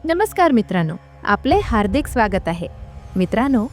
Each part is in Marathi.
नमस्कार मित्रांनो, आपले हार्दिक स्वागत आहे. मित्रांनो,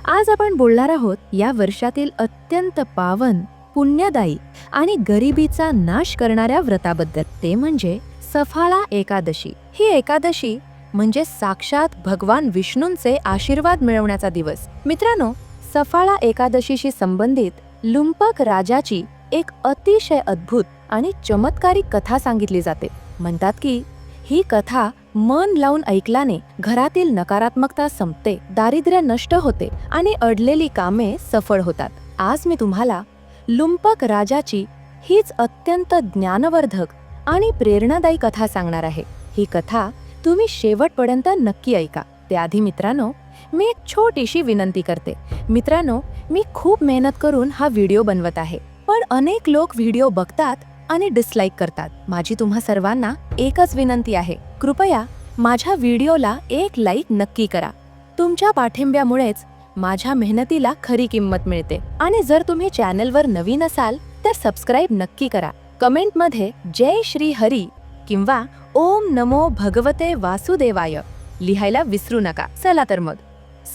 आज आपण बोलणार आहोत या वर्षातील अत्यंत पावन, पुण्यदायी आणि गरिबीचा नाश करणाऱ्या व्रताबद्दल. ते म्हणजे सफाळा एकादशी. ही एकादशी म्हणजे साक्षात भगवान विष्णूंचे आशीर्वाद मिळवण्याचा दिवस. मित्रांनो, सफाळा एकादशीशी संबंधित लुंपक राजाची एक अतिशय अद्भुत आणि चमत्कारिक कथा सांगितली जाते. म्हणतात की ही कथा मन लावून ऐकल्याने घरातील नकारात्मकता संपते, दारिद्र्य नष्ट होते आणि अडलेली कामे सफळ होतात. आज मी तुम्हाला लुंपक राजाची हीच अत्यंत ज्ञानवर्धक आणि प्रेरणादायी कथा सांगणार आहे. ही कथा तुम्ही शेवटपर्यंत नक्की ऐका. त्याआधी मित्रांनो, मी एक छोटीशी विनंती करते. मित्रांनो, मी खूप मेहनत करून हा व्हिडिओ बनवत आहे, पण अनेक लोक व्हिडिओ बघतात आणि डिसलाईक करतात. माझी तुम्हा सर्वांना एकच विनंती आहे, कृपया माझ्या व्हिडिओला एक लाईक नक्की करा. तुमच्या पाठिंब्यामुळेच माझ्या मेहनतीला खरी किंमत मिळते. आणि जर तुम्ही चॅनलवर नवीन असाल तर सबस्क्राईब नक्की करा. कमेंटमध्ये जय श्री हरी किंवा ओम नमो भगवते वासुदेवाय लिहायला विसरू नका. चला तर मग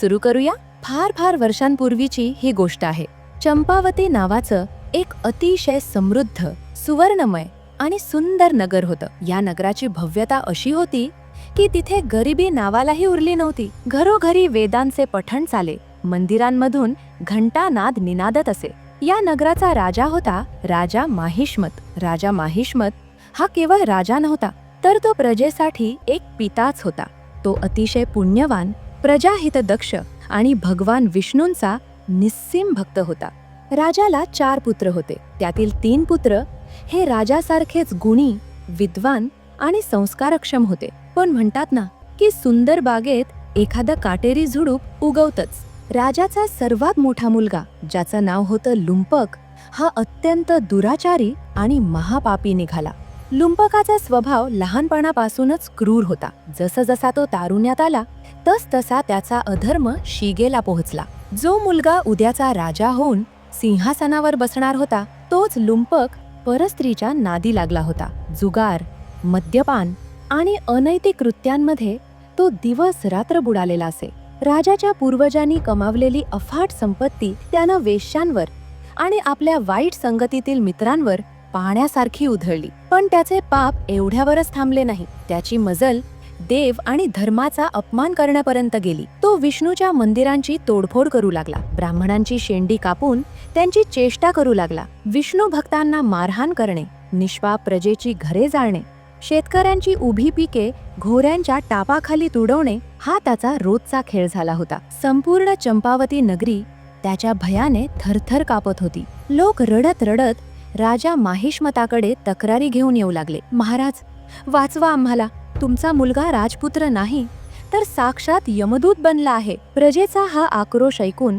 सुरू करूया. फार वर्षांपूर्वीची ही गोष्ट आहे. चंपावती नावाचं एक अतिशय समृद्ध, सुवर्णमय आणि सुंदर नगर होतं. या नगराची भव्यता अशी होती की तिथे गरिबी नावालाही उरली नव्हती. घरोघरी वेदांचे पठण चाले, मंदिरांमधून घंटानाद निनादत असे. या नगराचा राजा होता राजा माहिष्मत. राजा माहिष्मत हा केवळ राजा नव्हता, तर तो प्रजेसाठी एक पिताच होता. तो अतिशय पुण्यवान, प्रजाहितदक्ष आणि भगवान विष्णूंचा निस्सीम भक्त होता. राजाला 4 पुत्र होते. त्यातील 3 पुत्र हे राजासारखेच गुणी, विद्वान आणि संस्कारक्षम होते. पण म्हणतात ना की सुंदर बागेत एखादं काटेरी झुडूप उगवतच. राजाचा सर्वात मोठा मुलगा, ज्याचं नाव होतं लुंपक, हा अत्यंत दुराचारी आणि महापापी निघाला. लुंपकाचा स्वभाव लहानपणापासूनच क्रूर होता. जसा तो तारुण्यात आला तसा त्याचा अधर्म शिगेला पोहोचला. जो मुलगा उद्याचा राजा होऊन सिंहासनावर बसणार होता, तोच लुंपक परस्त्रीच्या नादी लागला होता. जुगार, मद्यपान आणि अनैतिक कृत्यांमध्ये तो दिवस रात्र बुडालेला असे. राजाच्या पूर्वजांनी कमावलेली अफाट संपत्ती त्यानं वेश्यांवर आणि आपल्या वाईट संगतीतील मित्रांवर पाण्यासारखी उधळली. पण त्याचे पाप एवढ्यावरच थांबले नाही. त्याची मजल देव आणि धर्माचा अपमान करण्यापर्यंत गेली. तो विष्णूच्या मंदिरांची तोडफोड करू लागला. ब्राह्मणांची शेंडी कापून त्यांची चेष्टा करू लागला. विष्णू भक्तांना मारहाण करणे, निष्पाप प्रजेची घरे जाळणे, शेतकऱ्यांची उभी पिके घोड्यांच्या टापाखाली तुडवणे हा त्याचा रोजचा खेळ झाला होता. संपूर्ण चंपावती नगरी त्याच्या भयाने थरथर कापत होती. लोक रडत रडत राजा माहिष्मताकडे तक्रारी घेऊन येऊ लागले. महाराज, वाचवा आम्हाला. तुमचा मुलगा राजपुत्र नाही तर साक्षात यमदूत बनला आहे. प्रजेचा हा आक्रोश ऐकून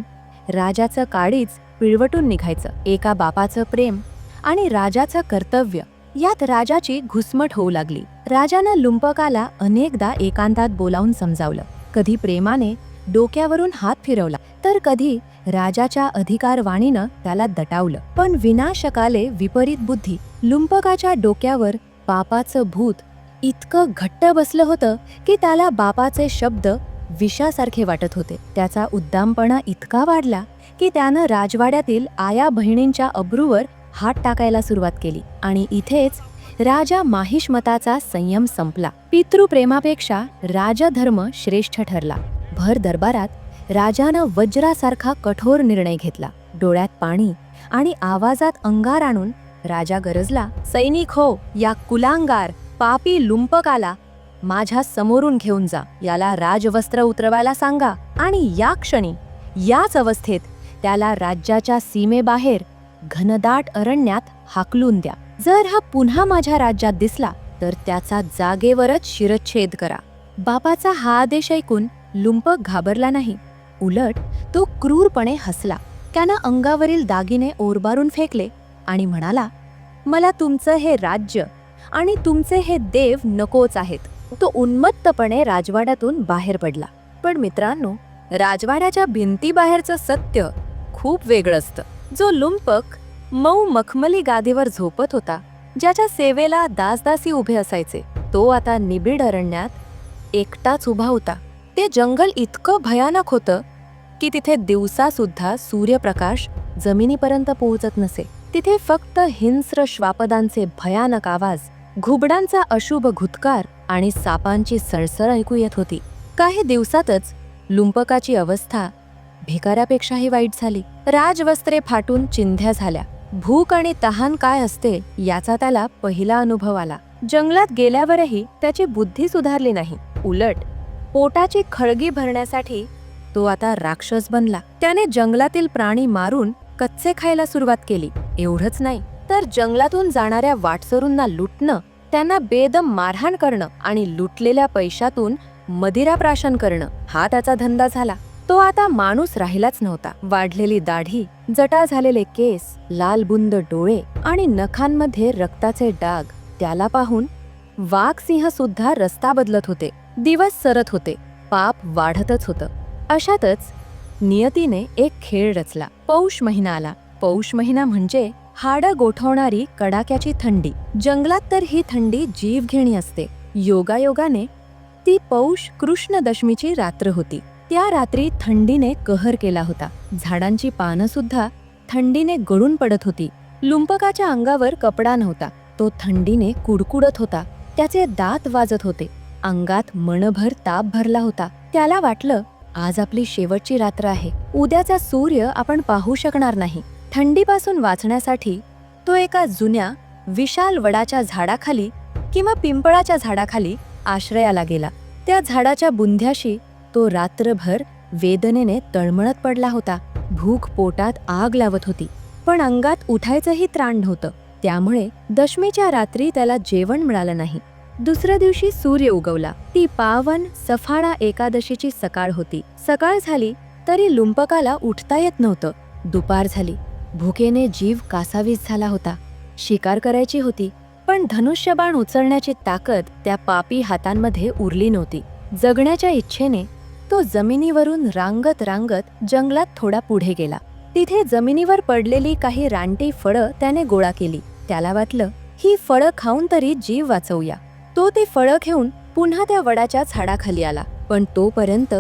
राजाचं काळीज पिळवटून निघायचं. एका बापाचं प्रेम आणि राजाचं कर्तव्य यात राजाची घुसमट होऊ लागली. राजानं लुंपकाला अनेकदा एकांतात बोलावून समजावलं. कधी प्रेमाने डोक्यावरून हात फिरवला, तर कधी राजाच्या अधिकारवाणीनं त्याला दटावलं. पण विनाशकाले विपरीत बुद्धी. लुंपकाच्या डोक्यावर पापाचं भूत इतकं घट्ट बसलं होतं की त्याला बापाचे शब्द विषासारखे वाटत होते. त्याचा उद्दामपणा इतका वाढला की त्यानं राजवाड्यातील आया बहिणींच्या अब्रूवर हात टाकायला सुरुवात केली. आणि इथेच राजा माहिष्मताचा संयम संपला. पितृप्रेमापेक्षा राजधर्म श्रेष्ठ ठरला. भर दरबारात राजानं वज्रासारखा कठोर निर्णय घेतला. डोळ्यात पाणी आणि आवाजात अंगार आणून राजा गरजला, सैनिक हो, या कुलांगार पापी लुंपकाला माझ्या समोरून घेऊन जा. याला राजवस्त्र उतरवायला सांगा आणि या क्षणी, याच अवस्थेत त्याला राज्याच्या सीमेबाहेर घनदाट अरण्यात हाकलून द्या. जर हा पुन्हा माझ्या राज्यात दिसला तर त्याचा जागेवरच शिरच्छेद करा. बापाचा हा आदेश ऐकून लुंपक घाबरला नाही. उलट तो क्रूरपणे हसला. त्यानं अंगावरील दागिने ओरबारून फेकले आणि म्हणाला, मला तुमचं हे राज्य आणि तुमचे हे देव नकोच आहेत. तो उन्मत्तपणे राजवाड्यातून बाहेर पडला. पण मित्रांनो, राजवाड्याच्या भिंतीबाहेरचं सत्य खूप वेगळं असतं. जो लुंपक मऊ मखमली गादीवर झोपत होता, ज्याच्या सेवेला दासदासी उभे असायचे, तो आता निबिड अरण्यात एकटाच उभा होता. ते जंगल इतकं भयानक होतं की तिथे दिवसा सुद्धा सूर्यप्रकाश जमिनीपर्यंत पोहोचत नसे. तिथे फक्त हिंस्र श्वापदांचे भयानक आवाज, घुबडांचा अशुभ घुतकार आणि सापांची सळसळ ऐकू येत होती. काही दिवसातच लुंपकाची अवस्था भिकाऱ्यापेक्षाही वाईट झाली. राजवस्त्रे फाटून चिंध्या झाल्या. भूक आणि तहान काय असते याचा त्याला पहिला अनुभव आला. जंगलात गेल्यावरही त्याची बुद्धी सुधारली नाही. उलट पोटाची खळगी भरण्यासाठी तो आता राक्षस बनला. त्याने जंगलातील प्राणी मारून कच्चे खायला सुरुवात केली. एवढंच नाही तर जंगलातून जाणाऱ्या वाटसरूंना लुटणं, त्यांना बेदम मारहाण करणं आणि लुटलेल्या पैशातून मदिराप्राशन करणं हा त्याचा धंदा झाला. तो आता माणूस राहिलाच नव्हता. वाढलेली दाढी, जटा झालेले केस, लालबुंद डोळे आणि नखांमध्ये रक्ताचे डाग त्याला पाहून वाघ सिंह सुद्धा रस्ता बदलत होते. दिवस सरत होते. पाप वाढतच होतं. अशातच नियतीने एक खेळ रचला. पौष महिना आला. पौष महिना म्हणजे हाडं गोठवणारी कडाक्याची थंडी. जंगलात तर ही थंडी जीवघेणी असते. योगायोगाने ती पौष कृष्ण दशमीची रात्र होती. त्या रात्री थंडीने कहर केला होता. झाडांची पानं सुद्धा थंडीने गळून पडत होती. लुंपकाच्या अंगावर कपडा नव्हता. तो थंडीने कुडकुडत होता. त्याचे दात वाजत होते. अंगात मनभर ताप भरला होता. त्याला वाटलं, आज आपली शेवटची रात्र आहे. उद्याचा सूर्य आपण पाहू शकणार नाही. थंडीपासून वाचण्यासाठी तो एका जुन्या विशाल वडाच्या झाडाखाली किंवा पिंपळाच्या झाडाखाली आश्रयाला गेला. त्या झाडाच्या बुंध्याशी तो रात्रभर वेदनेने तळमळत पडला होता. भूक पोटात आग लावत होती, पण अंगात उठायचंही त्राण नव्हतं. त्यामुळे दशमीच्या रात्री त्याला जेवण मिळालं नाही. दुसऱ्या दिवशी सूर्य उगवला. ती पावन सफाळा एकादशीची सकाळ होती. सकाळ झाली तरी लुंपकाला उठता येत नव्हतं. दुपार झाली. भुकेने जीव कासावीस झाला होता. शिकार करायची होती, पण धनुष्यबाण उचलण्याची ताकद त्या पापी हातांमध्ये उरली नव्हती. जगण्याच्या इच्छेने तो जमिनीवरून रांगत रांगत जंगलात थोडा पुढे गेला. तिथे जमिनीवर पडलेली काही रानटी फळं त्याने गोळा केली. त्याला वाटलं, ही फळं खाऊन तरी जीव वाचवूया. तो ती फळं घेऊन पुन्हा त्या वडाच्या झाडाखाली आला. पण तोपर्यंत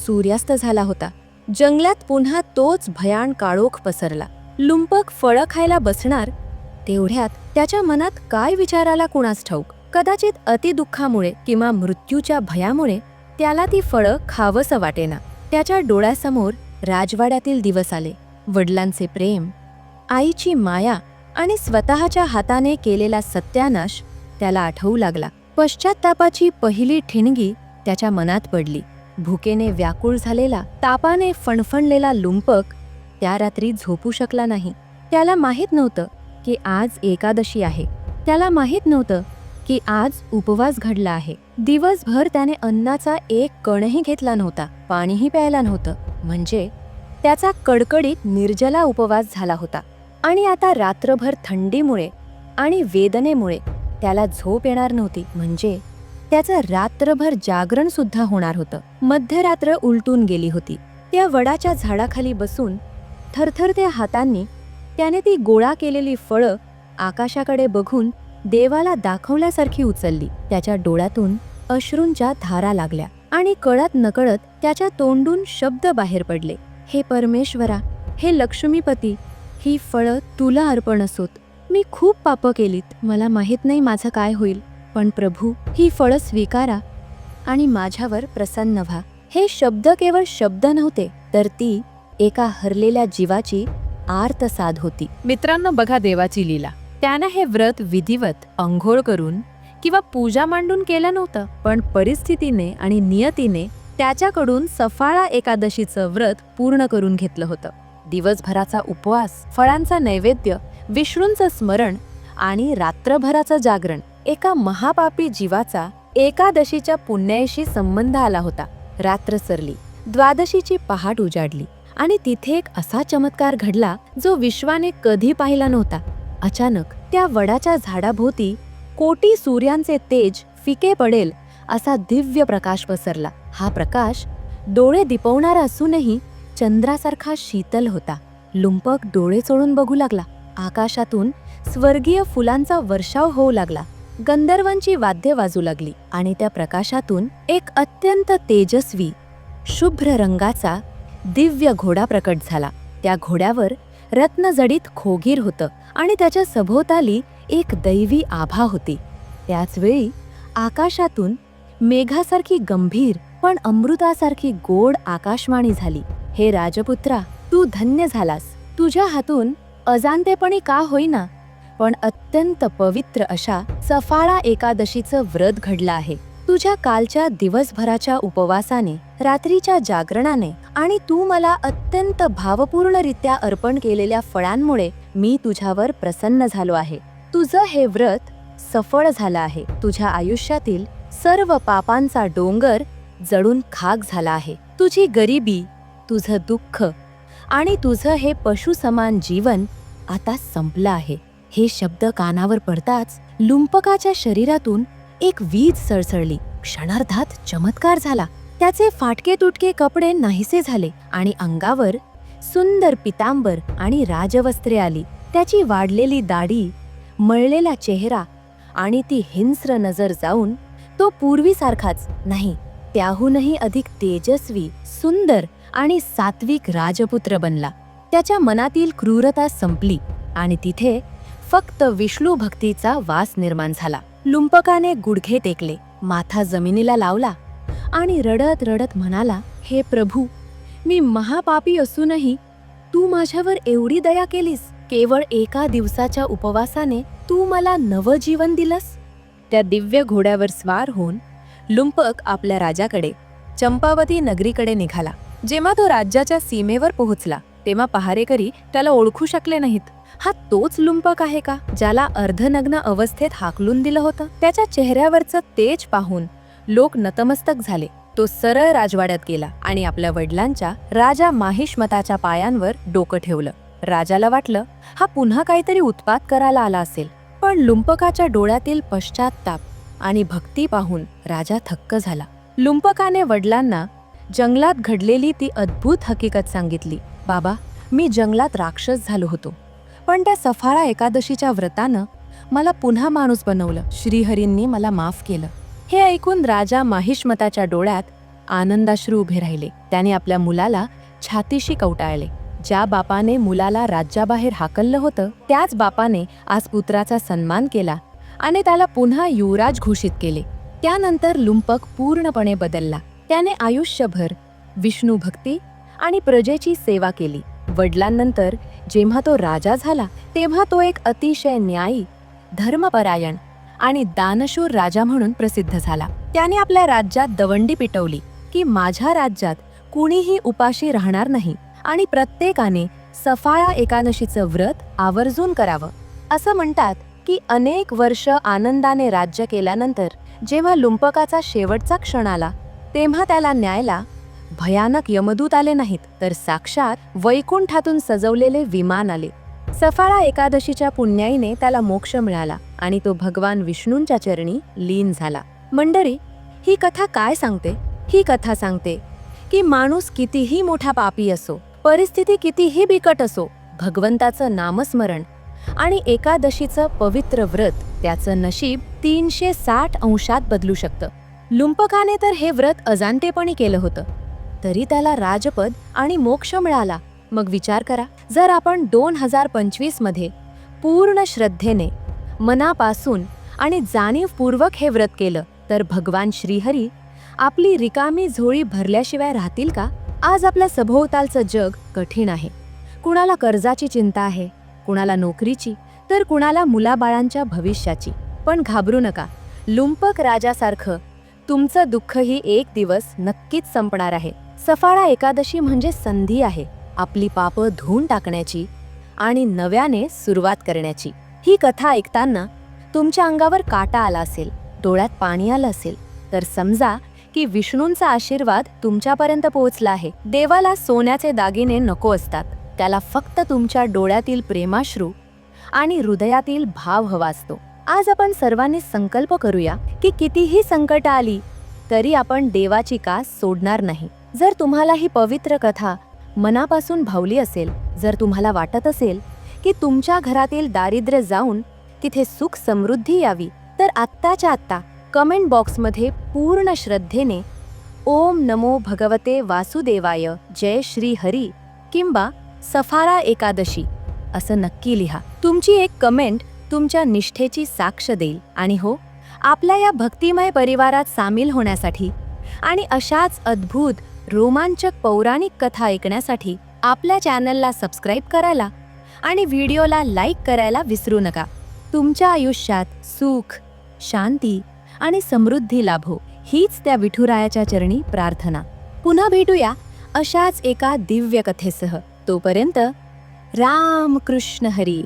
सूर्यास्त झाला होता. जंगलात पुन्हा तोच भयान काळोख पसरला. लुंपक फळं खायला बसणार तेवढ्यात त्याच्या मनात काय विचार आला कुणास ठाऊक. कदाचित अतिदुःखामुळे किंवा मृत्यूच्या भयामुळे त्याला ती फळं खावंसं वाटेना. त्याच्या डोळ्यासमोर राजवाड्यातील दिवस आले. वडिलांचे प्रेम, आईची माया आणि स्वतःच्या हाताने केलेला सत्यानाश त्याला आठवू लागला. पश्चात्तापाची पहिली ठिणगी त्याच्या मनात पडली. भुकेने व्याकुळ झालेला, तापाने फणफणलेला लुंपक त्या रात्री झोपू शकला नाही. त्याला माहीत नव्हतं की आज एकादशी आहे. त्याला माहीत नव्हतं की आज उपवास घडला आहे. दिवसभर त्याने अन्नाचा एक कणही घेतला नव्हता, पाणीही प्यायला नव्हतं. म्हणजे त्याचा कडकडीत निर्जला उपवास झाला होता. आणि आता रात्रभर थंडीमुळे आणि वेदनेमुळे त्याला झोप येणार नव्हती. म्हणजे त्याचं रात्रभर जागरण सुद्धा होणार होतं. मध्यरात्र उलटून गेली होती. त्या वडाच्या झाडाखाली बसून थरथरत्या हातांनी त्याने ती गोळा केलेली फळं आकाशाकडे बघून देवाला दाखवल्यासारखी उचलली. त्याच्या डोळ्यातून अश्रूंच्या धारा लागल्या आणि कळत नकळत त्याच्या तोंडून शब्द बाहेर पडले. हे परमेश्वरा, हे लक्ष्मीपती, ही फळं तुला अर्पण असोत. मी खूप पापं केलीत. मला माहीत नाही माझं काय होईल, पण प्रभू, ही फळं स्वीकारा आणि माझ्यावर प्रसन्न व्हा. हे शब्द केवळ शब्द नव्हते, तर ती एका हरलेल्या जीवाची आर्तसाद होती. मित्रांनो, बघा देवाची लीला. त्यानं हे व्रत विधिवत अंघोळ करून किंवा पूजा मांडून केलं नव्हतं, पण परिस्थितीने आणि नियतीने त्याच्याकडून सफाळा एकादशीचं व्रत पूर्ण करून घेतलं होतं. दिवसभराचा उपवास, फळांचा नैवेद्य, विष्णूंचं स्मरण आणि रात्रभराचं जागरण. एका महापापी जीवाचा एकादशीच्या पुण्याशी संबंध आला होता. रात्र सरली, द्वादशीची पहाट उजाडली आणि तिथे एक असा चमत्कार घडला जो विश्वाने कधी पाहिला नव्हता. अचानक त्या वडाच्या झाडाभोवती कोटी सूर्यांचे तेज फिके पडेल असा दिव्य प्रकाश पसरला. हा प्रकाश डोळे दिपवणारा असूनही चंद्रासारखा शीतल होता. लुंपक डोळे चोळून बघू लागला. आकाशातून स्वर्गीय फुलांचा वर्षाव होऊ लागला. गंधर्वांची वाद्य वाजू लागली आणि त्या प्रकाशातून एक अत्यंत तेजस्वी शुभ्र रंगाचा दिव्य घोडा प्रकट झाला. त्या घोड्यावर रत्नजडित खोगीर होतं आणि त्याच्या सभोवताली एक दैवी आभा होती. त्याचवेळी आकाशातून मेघासारखी गंभीर पण अमृतासारखी गोड आकाशवाणी झाली. हे राजपुत्रा, तू धन्य झालास. तुझ्या हातून अजाणतेपणी का होईना पण अत्यंत पवित्र अशा सफाळा एकादशीचं व्रत घडलं आहे. तुझ्या कालच्या दिवसभराच्या उपवासाने, रात्रीच्या जागरणाने आणि तू मला अत्यंत भावपूर्णरित्या अर्पण केलेल्या फळांमुळे मी तुझ्यावर प्रसन्न झालो आहे. तुझं हे व्रत सफळ झालं आहे. तुझ्या आयुष्यातील सर्व पापांचा डोंगर जळून खाक झाला आहे. तुझी गरिबी, तुझं दुःख आणि तुझं हे पशुसमान जीवन आता संपलं आहे. हे शब्द कानावर पडताच लुंपकाच्या शरीरातून एक वीज सळसळली. क्षणार्धात चमत्कार झाला. त्याचे फाटके तुटके कपडे नाहीसे झाले आणि अंगावर सुंदर पितांबर आणि राजवस्त्रे आली. त्याची वाढलेली दाढी, मळलेला चेहरा आणि ती हिंस्र नजर जाऊन तो पूर्वीसारखाच नाही, त्याहूनही अधिक तेजस्वी, सुंदर आणि सात्विक राजपुत्र बनला. त्याच्या मनातील क्रूरता संपली आणि तिथे फक्त विष्णू भक्तीचा वास निर्माण झाला. लुंपकाने गुडघे टेकले, माथा जमिनीला लावला आणि रडत रडत म्हणाला, हे प्रभू, मी महापापी असूनही तू माझ्यावर एवढी दया केलीस. केवळ एका दिवसाच्या उपवासाने तू मला नवजीवन दिलंस. त्या दिव्य घोड्यावर स्वार होऊन लुंपक आपल्या राजाकडे, चंपावती नगरीकडे निघाला. जेव्हा तो राज्याच्या सीमेवर पोहोचला तेव्हा पहारेकरी त्याला ओळखू शकले नाहीत. हा तोच लुंपक आहे का ज्याला अर्धनग्न अवस्थेत हाकलून दिलं होतं? त्याच्या चेहऱ्यावरचं तेज पाहून लोक नतमस्तक झाले. तो सरळ राजवाड्यात गेला आणि आपल्या वडिलांच्या राजा माहिष्मताच्या पायांवर डोकं ठेवलं. राजाला वाटलं हा पुन्हा काहीतरी उत्पात करायला आला असेल, पण लुंपकाच्या डोळ्यातील पश्चात्ताप आणि भक्ती पाहून राजा थक्क झाला. लुंपकाने वडिलांना जंगलात घडलेली ती अद्भुत हकीकत सांगितली. बाबा, मी जंगलात राक्षस झालो होतो, पण त्या सफाळा एकादशीच्या व्रतानं मला पुन्हा माणूस बनवलं. श्रीहरींनी मला माफ केलं. हे ऐकून राजा माहिष्मताच्या डोळ्यात आनंदाश्रू उभे राहिले. त्याने आपल्या मुलाला छातीशी कवटाळले. ज्या बापाने मुलाला राज्याबाहेर हाकललं होतं त्याच बापाने आज पुत्राचा सन्मान केला आणि त्याला पुन्हा युवराज घोषित केले. त्यानंतर लुंपक पूर्णपणे बदलला. त्याने आयुष्यभर विष्णू भक्ती आणि प्रजेची सेवा केली. वडिलांनंतर जेव्हा तो राजा झाला तेव्हा तो एक अतिशय न्यायी, धर्मपरायण आणि दानशूर राजा म्हणून प्रसिद्ध झाला. त्याने आपल्या राज्यात दवंडी पिटवली की माझ्या राज्यात कुणीही उपाशी राहणार नाही आणि प्रत्येकाने सफाळा एकादशीचं व्रत आवर्जून करावं. असं म्हणतात की अनेक वर्ष आनंदाने राज्य केल्यानंतर जेव्हा लुंपकाचा शेवटचा क्षण आला तेव्हा त्याला न्यायला भयानक यमदूत आले नाहीत, तर साक्षात वैकुंठातून सजवलेले विमान आले. सफाळा एकादशीच्या पुण्याईने त्याला मोक्ष मिळाला आणि तो भगवान विष्णूंच्या चरणी लीन झाला. मंडळी, ही कथा काय सांगते? ही कथा सांगते की माणूस कितीही मोठा पापी असो, परिस्थिती कितीही बिकट असो, भगवंताचं नामस्मरण आणि एकादशीचं पवित्र व्रत त्याचं नशीब 360 अंशात बदलू शकतं. लुंपकाने तर हे व्रत अजाणतेपणी केलं होतं, तरी त्याला राजपद आणि मोक्ष मिळाला. मग विचार करा, जर आपण 2025 मध्ये पूर्ण श्रद्धेने, मनापासून आणि जाणीवपूर्वक हे व्रत केलं तर भगवान श्रीहरी आपली रिकामी झोळी भरल्याशिवाय राहतील का? आज आपल्या सभोवतालचं जग कठीण आहे. कुणाला कर्जाची चिंता आहे, कुणाला नोकरीची, तर कुणाला मुलाबाळांच्या भविष्याची. पण घाबरू नका, लुंपक राजासारखं तुमचं दुःखही एक दिवस नक्कीच संपणार आहे. सफाळा एकादशी म्हणजे संधी आहे आपली पापं धुवून टाकण्याची आणि नव्याने सुरुवात करण्याची. ही कथा ऐकताना तुमच्या अंगावर काटा आला असेल, डोळ्यात पाणी आलं असेल, तर समजा की विष्णूंचा आशीर्वाद तुमच्यापर्यंत पोहोचला आहे. देवाला सोन्याचे दागिने नको असतात, त्याला फक्त तुमच्या डोळ्यातील प्रेमाश्रू आणि हृदयातील भाव हवा असतो. आज आपण सर्वांनी संकल्प करूया की कितीही संकट आली तरी आपण देवाची कास सोडणार नाही. जर तुम्हाला ही पवित्र कथा मनापासून भावली असेल, जर तुम्हाला वाटत असेल की तुमच्या घरातील दारिद्र्य जाऊन तिथे सुख समृद्धी यावी, तर आत्ताच्या आत्ता कमेंट बॉक्समध्ये पूर्ण श्रद्धेने ओम नमो भगवते वासुदेवाय जय श्री हरी किंवा सफारा एकादशी असं नक्की लिहा. तुमची एक कमेंट तुमच्या निष्ठेची साक्ष देईल. आणि हो, आपल्या या भक्तिमय परिवारात सामील होण्यासाठी आणि अशाच अद्भुत रोमांचक पौराणिक कथा ऐकण्यासाठी आपल्या चॅनलला सबस्क्राईब करायला आणि व्हिडिओला लाईक करायला विसरू नका. तुमच्या आयुष्यात सुख, शांती आणि समृद्धी लाभो हीच त्या विठुरायाच्या चरणी प्रार्थना. पुन्हा भेटूया अशाच एका दिव्य कथेसह. तोपर्यंत राम कृष्ण हरी.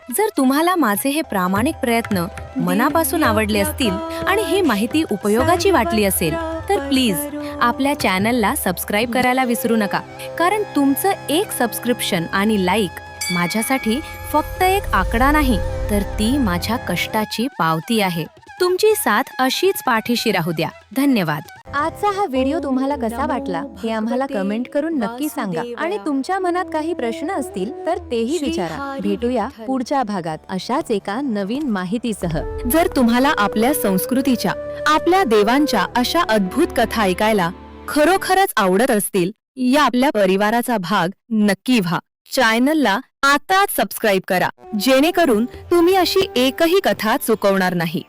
जर तुम्हाला माझे हे प्रामाणिक प्रयत्न मनापासून आवडले असतील आणि ही माहिती उपयोगाची वाटली असेल तर प्लीज आपल्या चॅनलला सबस्क्राईब करायला विसरू नका. कारण तुमचं एक सबस्क्रिप्शन आणि लाईक माझ्यासाठी फक्त एक आकडा नाही, तर ती माझ्या कष्टाची पावती आहे. तुमची साथ अशीच पाठीशी राहू द्या. धन्यवाद. आजचा हा व्हिडिओ तुम्हाला कसा वाटला हे आम्हाला कमेंट करून नक्की सांगा. आणि तुमच्या मनात काही प्रश्न असतील तर तेही विचारा. भेटूया पुढच्या भागात अशाच एका नवीन माहितीसह. जर तुम्हाला आपल्या संस्कृतीच्या, आपल्या देवांच्या अशा अद्भुत कथा ऐकायला खरोखरच आवडत असतील, या आपल्या परिवाराचा भाग नक्की व्हा. चॅनलला आताच सबस्क्राईब करा, जेणेकरून तुम्ही अशी एकही कथा चुकवणार नाही.